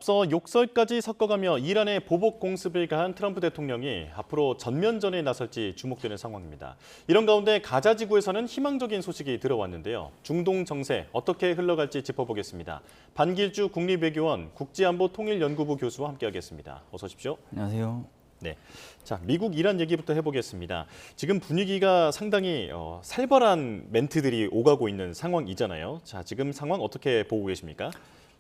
앞서 욕설까지 섞어가며 이란의 보복 공습을 가한 트럼프 대통령이 앞으로 전면전에 나설지 주목되는 상황입니다. 이런 가운데 가자 지구에서는 희망적인 소식이 들어왔는데요. 중동 정세 어떻게 흘러갈지 짚어보겠습니다. 반길주 국립외교원 국제안보통일연구부 교수와 함께하겠습니다. 어서 오십시오. 안녕하세요. 네, 자 미국 이란 얘기부터 해보겠습니다. 지금 분위기가 상당히 살벌한 멘트들이 오가고 있는 상황이잖아요. 자 지금 상황 어떻게 보고 계십니까?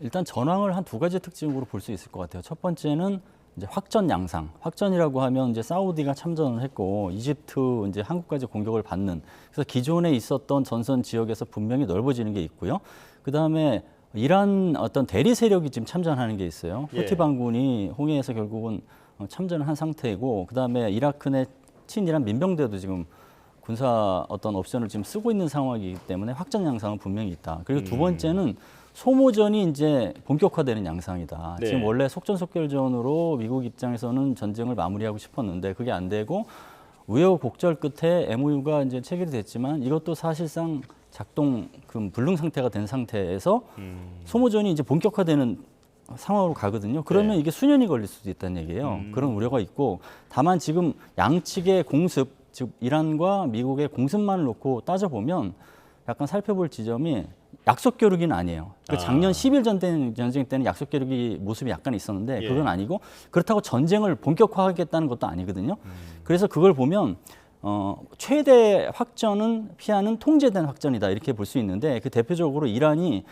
일단 전황을 한 두 가지 특징으로 볼 수 있을 것 같아요. 첫 번째는 이제 확전 양상. 확전이라고 하면 이제 사우디가 참전을 했고 이집트 이제 한국까지 공격을 받는. 그래서 기존에 있었던 전선 지역에서 분명히 넓어지는 게 있고요. 그 다음에 이란 어떤 대리 세력이 지금 참전하는 게 있어요. 후티 반군이 홍해에서 결국은 참전을 한 상태이고, 그 다음에 이라크 내 친이란 민병대도 지금 군사 어떤 옵션을 지금 쓰고 있는 상황이기 때문에 확전 양상은 분명히 있다. 그리고 두 번째는 소모전이 이제 본격화되는 양상이다. 네. 지금 원래 속전속결전으로 미국 입장에서는 전쟁을 마무리하고 싶었는데 그게 안 되고 우여곡절 끝에 MOU가 이제 체결이 됐지만 이것도 사실상 작동 불능 상태가 된 상태에서 소모전이 이제 본격화되는 상황으로 가거든요. 그러면 이게 수년이 걸릴 수도 있다는 얘기예요. 그런 우려가 있고, 다만 지금 양측의 공습, 즉 이란과 미국의 공습만을 놓고 따져보면 약간 살펴볼 지점이 약속 겨루기는 아니에요. 그러니까 작년 10일 전쟁 때는 약속 겨루기 모습이 약간 있었는데 그건 아니고, 그렇다고 전쟁을 본격화하겠다는 것도 아니거든요. 그래서 그걸 보면 최대 확전은 피하는 통제된 확전이다 이렇게 볼 수 있는데, 그 대표적으로 이란이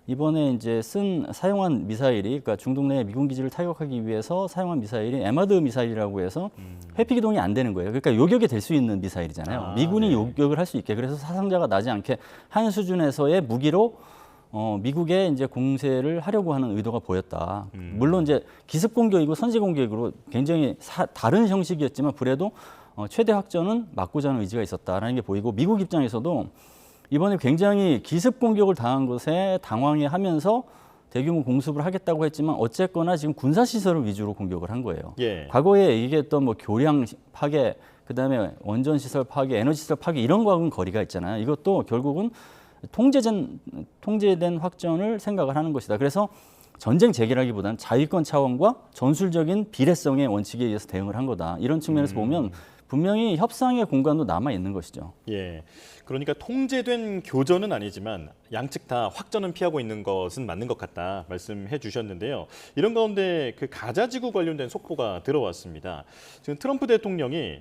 이번에 이제 사용한 미사일이, 그러니까 중동 내 미군 기지를 타격하기 위해서 사용한 미사일이 에마드 미사일이라고 해서 회피 기동이 안 되는 거예요. 그러니까 요격이 될 수 있는 미사일이잖아요. 미군이 요격을 할 수 있게. 그래서 사상자가 나지 않게 하는 수준에서의 무기로 미국의 이제 공세를 하려고 하는 의도가 보였다. 물론 이제 기습 공격이고 선제 공격으로 굉장히 다른 형식이었지만 그래도 최대 확전은 막고자 하는 의지가 있었다라는 게 보이고, 미국 입장에서도 이번에 굉장히 기습 공격을 당한 것에 당황해하면서 대규모 공습을 하겠다고 했지만 어쨌거나 지금 군사 시설을 위주로 공격을 한 거예요. 과거에 얘기했던 뭐 교량 파괴, 그다음에 원전 시설 파괴, 에너지 시설 파괴 이런 거하고는 거리가 있잖아요. 이것도 결국은 통제된 확전을 생각을 하는 것이다. 그래서 전쟁 재개라기보다는 자위권 차원과 전술적인 비례성의 원칙에 의해서 대응을 한 거다. 이런 측면에서 보면 분명히 협상의 공간도 남아 있는 것이죠. 예, 그러니까 통제된 교전은 아니지만 양측 다 확전은 피하고 있는 것은 맞는 것 같다 말씀해 주셨는데요. 이런 가운데 그 가자 지구 관련된 속보가 들어왔습니다. 지금 트럼프 대통령이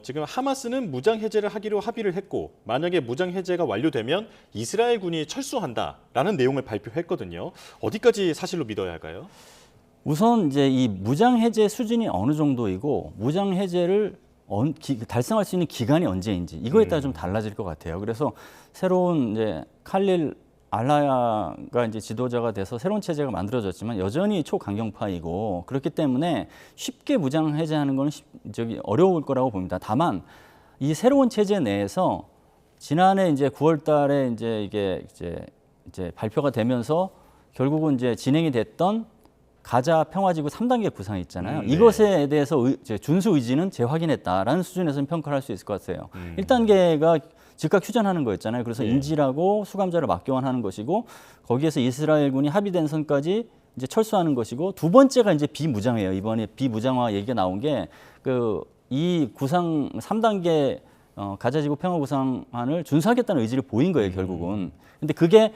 지금 하마스는 무장 해제를 하기로 합의를 했고, 만약에 무장 해제가 완료되면 이스라엘군이 철수한다라는 내용을 발표했거든요. 어디까지 사실로 믿어야 할까요? 우선 이제 이 무장 해제 수준이 어느 정도이고 무장 해제를 달성할 수 있는 기간이 언제인지 이거에 따라 좀 달라질 것 같아요. 그래서 새로운 이제 칼릴 알라야가 이제 지도자가 돼서 새로운 체제가 만들어졌지만 여전히 초강경파이고, 그렇기 때문에 쉽게 무장 해제하는 건 어려울 거라고 봅니다. 다만 이 새로운 체제 내에서 지난해 이제 9월달에 이제 이게 이제 발표가 되면서 결국은 이제 진행이 됐던 가자 평화지구 3단계 구상이 있잖아요. 이것에 대해서 준수 의지는 재확인했다라는 수준에서는 평가를 할 수 있을 것 같아요. 1단계가 즉각 휴전하는 거였잖아요. 그래서 인질하고 수감자를 맞교환하는 것이고, 거기에서 이스라엘군이 합의된 선까지 이제 철수하는 것이고, 두 번째가 이제 비무장이에요. 이번에 비무장화 얘기가 나온 게 이 구상 3단계 가자지구 평화 구상안을 준수하겠다는 의지를 보인 거예요, 결국은. 근데 그게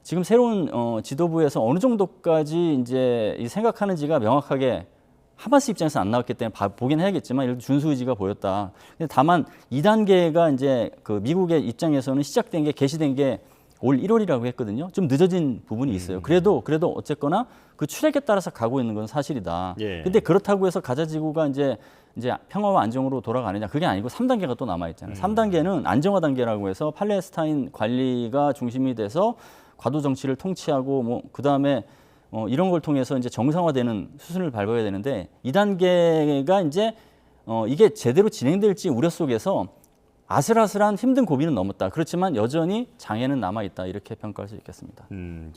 지금 새로운 지도부에서 어느 정도까지 이제 생각하는지가 명확하게 하마스 입장에서 안 나왔기 때문에 보긴 해야겠지만 이렇게 준수 의지가 보였다. 근데 다만 2단계가 이제 그 미국의 입장에서는 시작된 게 개시된 게 올 1월이라고 했거든요. 좀 늦어진 부분이 있어요. 그래도 어쨌거나 그 추락에 따라서 가고 있는 건 사실이다. 근데 그렇다고 해서 가자 지구가 이제 평화와 안정으로 돌아가느냐, 그게 아니고 3단계가 또 남아 있잖아요. 3단계는 안정화 단계라고 해서 팔레스타인 관리가 중심이 돼서 과도 정치를 통치하고 그다음에 이런 걸 통해서 이제 정상화되는 수순을 밟아야 되는데, 2단계가 이제 이게 제대로 진행될지 우려 속에서 아슬아슬한 힘든 고비는 넘었다. 그렇지만 여전히 장애는 남아 있다. 이렇게 평가할 수 있겠습니다.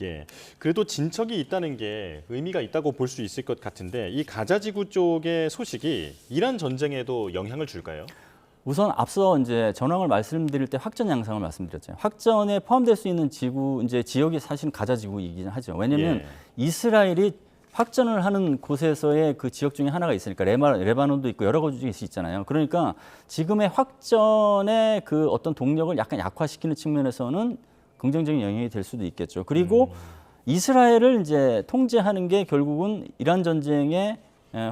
예. 그래도 진척이 있다는 게 의미가 있다고 볼 수 있을 것 같은데, 이 가자 지구 쪽의 소식이 이란 전쟁에도 영향을 줄까요? 우선 앞서 이제 전황을 말씀드릴 때 확전 양상을 말씀드렸잖아요. 확전에 포함될 수 있는 지역이 사실 가자 지구이긴 하죠. 왜냐하면 이스라엘이 확전을 하는 곳에서의 그 지역 중에 하나가 있으니까 레바논도 있고 여러 곳이 있잖아요. 그러니까 지금의 확전의 그 어떤 동력을 약간 약화시키는 측면에서는 긍정적인 영향이 될 수도 있겠죠. 그리고 이스라엘을 이제 통제하는 게 결국은 이란 전쟁의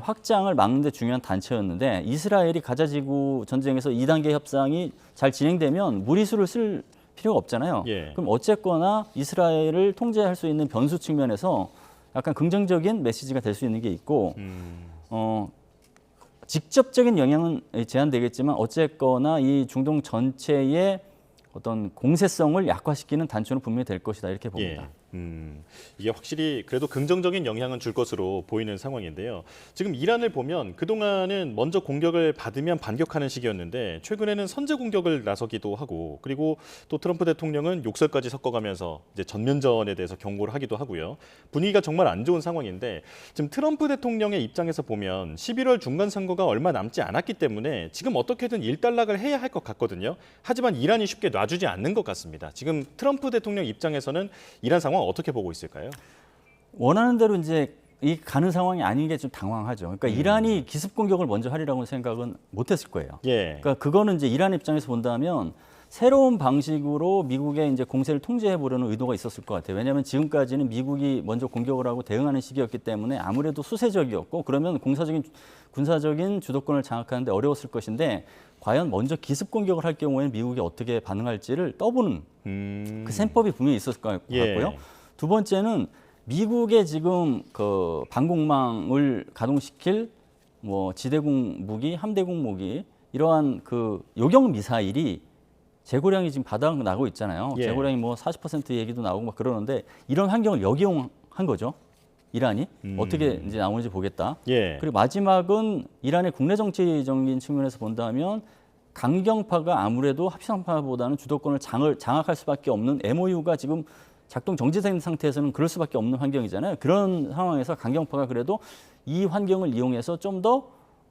확장을 막는 데 중요한 단체였는데 이스라엘이 가자 지구 전쟁에서 2단계 협상이 잘 진행되면 무리수를 쓸 필요가 없잖아요. 예. 그럼 어쨌거나 이스라엘을 통제할 수 있는 변수 측면에서 약간 긍정적인 메시지가 될 수 있는 게 있고 직접적인 영향은 제한되겠지만 어쨌거나 이 중동 전체의 어떤 공세성을 약화시키는 단초는 분명히 될 것이다 이렇게 봅니다. 예. 이게 확실히 그래도 긍정적인 영향은 줄 것으로 보이는 상황인데요. 지금 이란을 보면 그동안은 먼저 공격을 받으면 반격하는 식이었는데 최근에는 선제 공격을 나서기도 하고 그리고 또 트럼프 대통령은 욕설까지 섞어가면서 이제 전면전에 대해서 경고를 하기도 하고요. 분위기가 정말 안 좋은 상황인데 지금 트럼프 대통령의 입장에서 보면 11월 중간 선거가 얼마 남지 않았기 때문에 지금 어떻게든 일단락을 해야 할 것 같거든요. 하지만 이란이 쉽게 놔주지 않는 것 같습니다. 지금 트럼프 대통령 입장에서는 이란 상황 어떻게 보고 있을까요? 원하는 대로 이제 이 가는 상황이 아닌 게 좀 당황하죠. 그러니까 이란이 기습 공격을 먼저 하리라고 생각은 못했을 거예요. 예. 그러니까 그거는 이제 이란 입장에서 본다면 새로운 방식으로 미국의 이제 공세를 통제해 보려는 의도가 있었을 것 같아요. 왜냐하면 지금까지는 미국이 먼저 공격을 하고 대응하는 시기였기 때문에 아무래도 수세적이었고 그러면 군사적인 주도권을 장악하는데 어려웠을 것인데 과연 먼저 기습 공격을 할 경우에는 미국이 어떻게 반응할지를 떠보는 그 셈법이 분명히 있었을 것 같고요. 예. 두 번째는 미국의 지금 그 방공망을 가동시킬 뭐 지대공 무기, 함대공 무기 이러한 그 요격 미사일이 재고량이 지금 바닥 나고 있잖아요. 예. 재고량이 뭐 40% 얘기도 나오고 막 그러는데 이런 환경을 역이용한 거죠. 이란이 어떻게 이제 나오는지 보겠다. 예. 그리고 마지막은 이란의 국내 정치적인 측면에서 본다면 강경파가 아무래도 합의성파보다는 주도권을 장악할 수밖에 없는 MOU가 지금 작동 정지된 상태에서는 그럴 수밖에 없는 환경이잖아요. 그런 상황에서 강경파가 그래도 이 환경을 이용해서 좀 더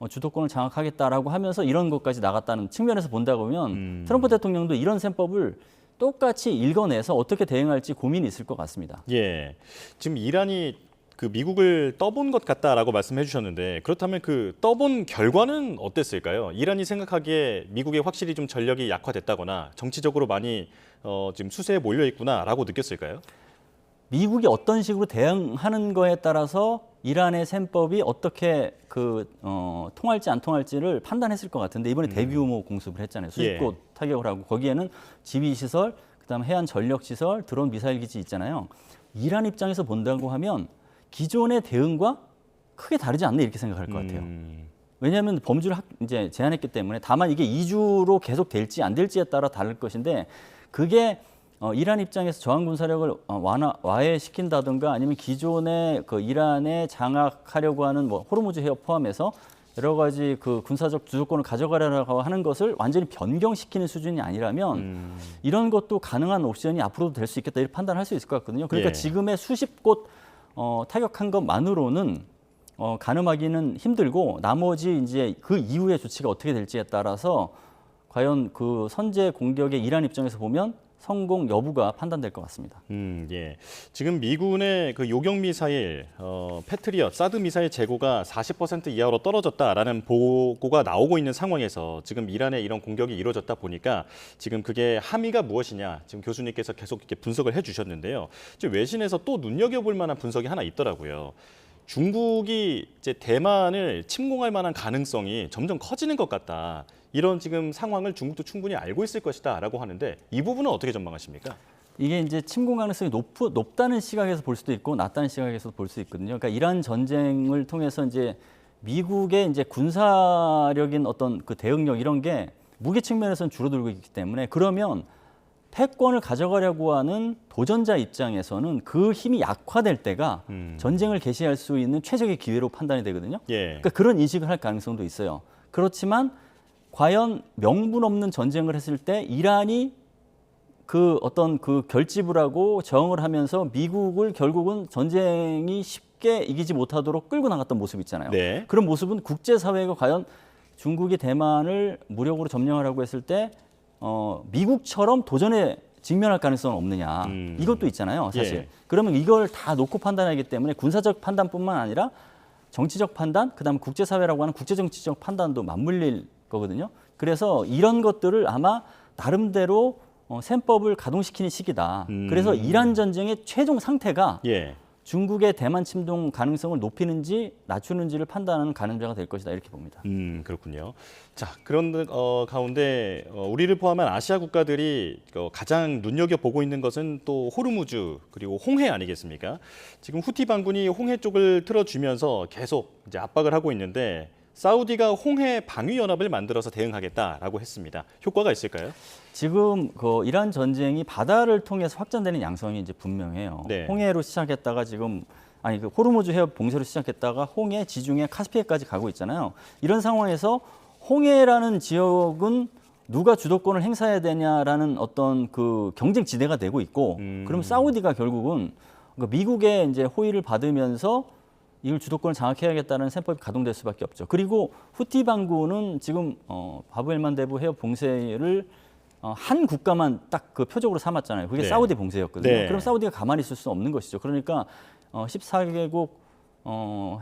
주도권을 장악하겠다라고 하면서 이런 것까지 나갔다는 측면에서 본다 보면 트럼프 대통령도 이런 셈법을 똑같이 읽어내서 어떻게 대응할지 고민이 있을 것 같습니다. 예. 지금 이란이 그 미국을 떠본 것 같다라고 말씀해 주셨는데 그렇다면 그 떠본 결과는 어땠을까요? 이란이 생각하기에 미국이 확실히 좀 전력이 약화됐다거나 정치적으로 많이 지금 수세에 몰려 있구나라고 느꼈을까요? 미국이 어떤 식으로 대응하는 거에 따라서 이란의 셈법이 어떻게 통할지 안 통할지를 판단했을 것 같은데 이번에 대규모 공습을 했잖아요. 수십 곳 타격을 하고 거기에는 지휘 시설, 그다음 해안 전력 시설, 드론 미사일 기지 있잖아요. 이란 입장에서 본다고 하면 기존의 대응과 크게 다르지 않네 이렇게 생각할 것 같아요. 왜냐하면 범주를 이제 제한했기 때문에 다만 이게 2주로 계속 될지 안 될지에 따라 다를 것인데 그게 이란 입장에서 저항 군사력을 와해시킨다든가 아니면 기존의 그 이란에 장악하려고 하는 뭐 호르무즈 해협 포함해서 여러 가지 그 군사적 주도권을 가져가려고 하는 것을 완전히 변경시키는 수준이 아니라면 이런 것도 가능한 옵션이 앞으로도 될 수 있겠다 이렇게 판단할 수 있을 것 같거든요. 그러니까 지금의 수십 곳 타격한 것만으로는 가늠하기는 힘들고 나머지 이제 그 이후의 조치가 어떻게 될지에 따라서 과연 그 선제 공격의 이란 입장에서 보면 성공 여부가 판단될 것 같습니다. 예. 지금 미군의 그 요격 미사일, 패트리엇, 사드 미사일 재고가 40% 이하로 떨어졌다라는 보고가 나오고 있는 상황에서 지금 이란의 이런 공격이 이루어졌다 보니까 지금 그게 함의가 무엇이냐 지금 교수님께서 계속 이렇게 분석을 해주셨는데요. 지금 외신에서 또 눈여겨볼 만한 분석이 하나 있더라고요. 중국이 이제 대만을 침공할 만한 가능성이 점점 커지는 것 같다. 이런 지금 상황을 중국도 충분히 알고 있을 것이다라고 하는데 이 부분은 어떻게 전망하십니까? 이게 이제 침공 가능성이 높다는 시각에서 볼 수도 있고 낮다는 시각에서 볼 수 있거든요. 그러니까 이란 전쟁을 통해서 이제 미국의 이제 군사력인 어떤 그 대응력 이런 게 무기 측면에서는 줄어들고 있기 때문에 그러면 패권을 가져가려고 하는 도전자 입장에서는 그 힘이 약화될 때가 전쟁을 개시할 수 있는 최적의 기회로 판단이 되거든요. 그러니까 그런 인식을 할 가능성도 있어요. 그렇지만 과연 명분 없는 전쟁을 했을 때 이란이 그 어떤 그 결집을 하고 저항을 하면서 미국을 결국은 전쟁이 쉽게 이기지 못하도록 끌고 나갔던 모습 있잖아요. 그런 모습은 국제사회가 과연 중국이 대만을 무력으로 점령하라고 했을 때 미국처럼 도전의 직면할 가능성은 없느냐. 이것도 있잖아요, 사실. 예. 그러면 이걸 다 놓고 판단하기 때문에 군사적 판단뿐만 아니라 정치적 판단, 그다음에 국제사회라고 하는 국제정치적 판단도 맞물릴 거거든요. 그래서 이런 것들을 아마 나름대로 셈법을 가동시키는 시기다. 그래서 이란 전쟁의 최종 상태가 예. 중국의 대만 침동 가능성을 높이는지 낮추는지를 판단하는 가늠자가 될 것이다 이렇게 봅니다. 그렇군요. 자, 그런 가운데 우리를 포함한 아시아 국가들이 가장 눈여겨보고 있는 것은 또 호르무즈 그리고 홍해 아니겠습니까? 지금 후티 반군이 홍해 쪽을 틀어주면서 계속 이제 압박을 하고 있는데 사우디가 홍해 방위연합을 만들어서 대응하겠다라고 했습니다. 효과가 있을까요? 지금 그 이란 전쟁이 바다를 통해서 확장되는 양상이 이제 분명해요. 네. 홍해로 시작했다가 지금 그 호르무즈 해협 봉쇄로 시작했다가 홍해, 지중해, 카스피해까지 가고 있잖아요. 이런 상황에서 홍해라는 지역은 누가 주도권을 행사해야 되냐라는 어떤 그 경쟁 지대가 되고 있고, 그럼 사우디가 결국은 미국의 이제 호의를 받으면서 이걸 주도권을 장악해야겠다는 셈법이 가동될 수밖에 없죠. 그리고 후티 반군은 지금 바브엘만데브 해협 봉쇄를 한 국가만 딱 그 표적으로 삼았잖아요. 그게 네. 사우디 봉쇄였거든요. 네. 그럼 사우디가 가만히 있을 수 없는 것이죠. 그러니까 14개국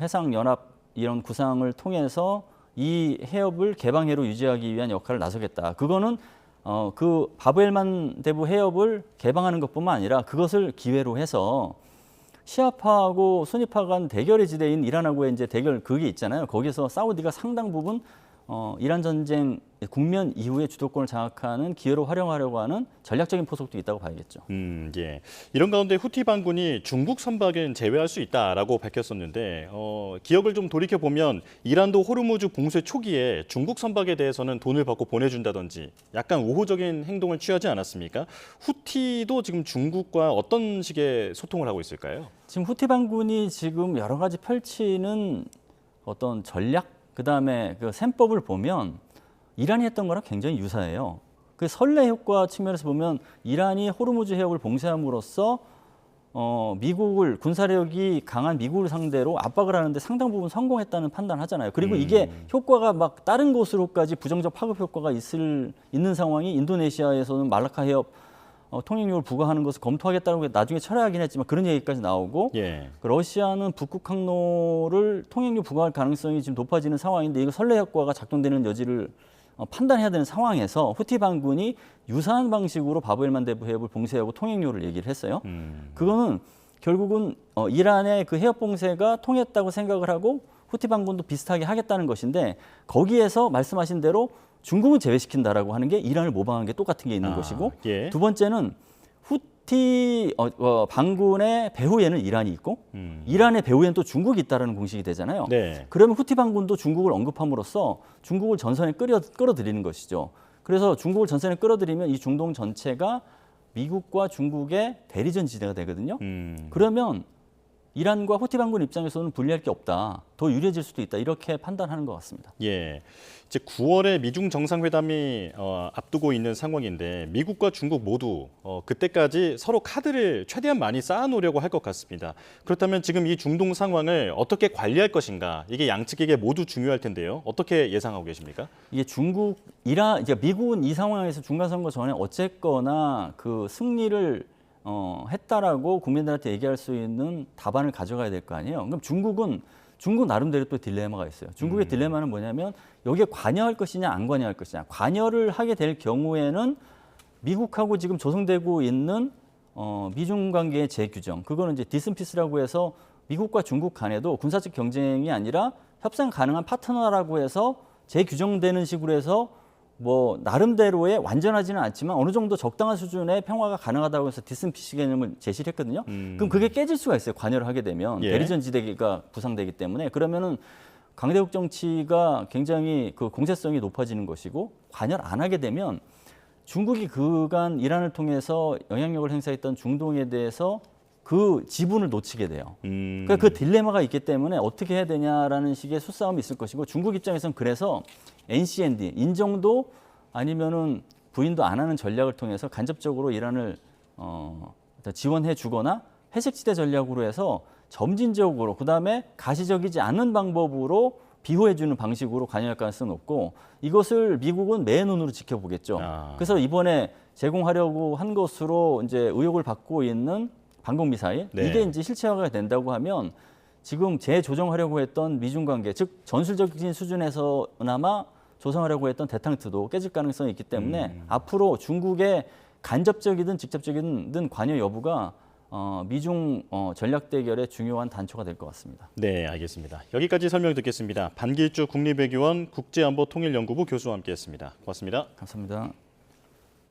해상연합 이런 구상을 통해서 이 해협을 개방해로 유지하기 위한 역할을 나서겠다. 그거는 그 바브엘만데브 해협을 개방하는 것뿐만 아니라 그것을 기회로 해서 시아파하고 수니파 간 대결의 지대인 이란하고의 이제 대결 그게 있잖아요. 거기서 사우디가 상당 부분 이란 전쟁 국면 이후에 주도권을 장악하는 기회로 활용하려고 하는 전략적인 포석도 있다고 봐야겠죠. 예. 이런 가운데 후티 반군이 중국 선박은 제외할 수 있다라고 밝혔었는데 기억을 좀 돌이켜 보면 이란도 호르무즈 봉쇄 초기에 중국 선박에 대해서는 돈을 받고 보내준다든지 약간 우호적인 행동을 취하지 않았습니까? 후티도 지금 중국과 어떤 식의 소통을 하고 있을까요? 지금 후티 반군이 지금 여러 가지 펼치는 어떤 전략 그다음에 그 셈법을 보면 이란이 했던 거랑 굉장히 유사해요. 그 선례 효과 측면에서 보면 이란이 호르무즈 해협을 봉쇄함으로써 미국을 군사력이 강한 미국을 상대로 압박을 하는데 상당 부분 성공했다는 판단을 하잖아요. 그리고 이게 효과가 막 다른 곳으로까지 부정적 파급 효과가 있는 상황이 인도네시아에서는 말라카 해협 통행료를 부과하는 것을 검토하겠다고 나중에 철회하긴 했지만 그런 얘기까지 나오고 예. 러시아는 북극 항로를 통행료 부과할 가능성이 지금 높아지는 상황인데 이거 선례 효과가 작동되는 여지를 판단해야 되는 상황에서 후티 반군이 유사한 방식으로 바브엘만데브 해협을 봉쇄하고 통행료를 얘기를 했어요. 그거는 결국은 이란의 그 해협 봉쇄가 통했다고 생각을 하고 후티 반군도 비슷하게 하겠다는 것인데 거기에서 말씀하신 대로 중국은 제외시킨다라고 하는 게 이란을 모방한 게 똑같은 게 있는 것이고 예. 두 번째는 후티 반군의 배후에는 이란이 있고 이란의 배후에는 또 중국이 있다라는 공식이 되잖아요. 네. 그러면 후티 반군도 중국을 언급함으로써 중국을 전선에 끌어들이는 것이죠. 그래서 중국을 전선에 끌어들이면 이 중동 전체가 미국과 중국의 대리전 지대가 되거든요. 그러면 이란과 후티 반군 입장에서는 불리할 게 없다. 더 유리해질 수도 있다. 이렇게 판단하는 것 같습니다. 예. 이제 9월에 미중 정상회담이 앞두고 있는 상황인데 미국과 중국 모두 그때까지 서로 카드를 최대한 많이 쌓아놓으려고 할 것 같습니다. 그렇다면 지금 이 중동 상황을 어떻게 관리할 것인가 이게 양측에게 모두 중요할 텐데요. 어떻게 예상하고 계십니까? 이게 이제 미국은 이 상황에서 중간선거 전에 어쨌거나 그 승리를 했다라고 국민들한테 얘기할 수 있는 답안을 가져가야 될 거 아니에요. 그럼 중국 나름대로 또 딜레마가 있어요. 중국의 딜레마는 뭐냐면 여기에 관여할 것이냐 안 관여할 것이냐. 관여를 하게 될 경우에는 미국하고 지금 조성되고 있는 미중 관계의 재규정. 그거는 이제 디슨피스라고 해서 미국과 중국 간에도 군사적 경쟁이 아니라 협상 가능한 파트너라고 해서 재규정되는 식으로 해서 뭐 나름대로의 완전하지는 않지만 어느 정도 적당한 수준의 평화가 가능하다고 해서 디슨피스 개념을 제시를 했거든요. 그럼 그게 깨질 수가 있어요. 관여를 하게 되면 예. 대리전 지대가 부상되기 때문에 그러면은 강대국 정치가 굉장히 그 공세성이 높아지는 것이고 관여를 안 하게 되면 중국이 그간 이란을 통해서 영향력을 행사했던 중동에 대해서 그 지분을 놓치게 돼요. 그러니까 그 딜레마가 있기 때문에 어떻게 해야 되냐라는 식의 수싸움이 있을 것이고 중국 입장에서는 그래서 NCND 인정도 아니면은 부인도 안 하는 전략을 통해서 간접적으로 이란을 지원해 주거나 회색지대 전략으로 해서 점진적으로 그다음에 가시적이지 않은 방법으로 비호해 주는 방식으로 관여할 가능성은 높고 이것을 미국은 매의 눈으로 지켜보겠죠. 그래서 이번에 제공하려고 한 것으로 이제 의혹을 받고 있는 방공 미사일 네. 이게 이제 실체화가 된다고 하면 지금 재조정하려고 했던 미중 관계, 즉 전술적인 수준에서나마 조성하려고 했던 대탕트도 깨질 가능성이 있기 때문에 앞으로 중국의 간접적이든 직접적이든 관여 여부가 미중 전략 대결의 중요한 단초가 될 것 같습니다. 네, 알겠습니다. 여기까지 설명 듣겠습니다. 반길주 국립외교원 국제안보통일연구부 교수와 함께했습니다. 고맙습니다. 감사합니다.